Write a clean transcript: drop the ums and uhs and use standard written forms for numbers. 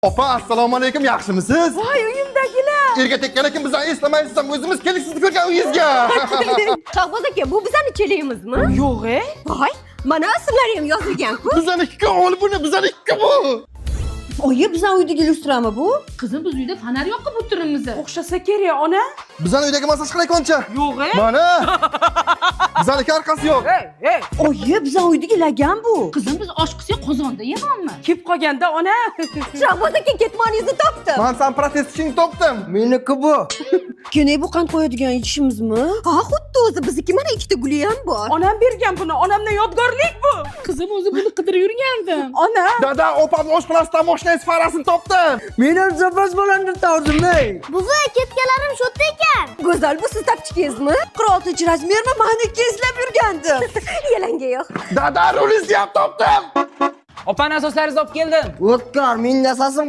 Opa, assalomu alaykum, yaxshimisiz? Voy, uyimdagilar. Erga tekkan ekan, bizni eslamaysiz, o'zimiz keldik sizni ko'rgan uyingizga. Shohboz aka, bu bizani chelagimizmi? Yo'q-e. Voy, mana ismlari ham yozilgan-ku. Bizaniki o'g'li buni, bizaniki bu. Oyi, bizani uydagi lyustrami bu? Qizim, biz uyda fonar yoqib o'tiribmiz. O'xshasa kerak, ona. Bizani uydagi massaj qilaykoncha. Yo'q-e. Mana. Bizaniki arqasi yo'q. Hey. Oyi, bizani uydagi lagan bu. Qizim, biz osh qilsak qozonda yeyapmiz. Kelib qolganda, ona. Shohboz aka, ketmoningizni topdim. Men san protestching topdim. Meniki bu. Kene bu qand qo'yadigan idishimizmi? Ha, xuddi o'zi bizniki, mana ikkita guli ham bor. Onam bergan buni. Onamdan yodgorlik bu. Qizim, o'zi buni qidirib yurgandim. Ona. Dada, opam oshxonasidan mashina farasini topdim. Men ham zapas bo'landim tavdim, ey. Buvi, ketganlarim shu yerda ekan. Go'zal, bu siz topchikingizmi? 46 razmermi? Meniki izlab yurgandim. Yalanga yo'q. Dada, rulingizni ham topdim. Opani asoslaringizni olib keldim. O'tkar, men nasasim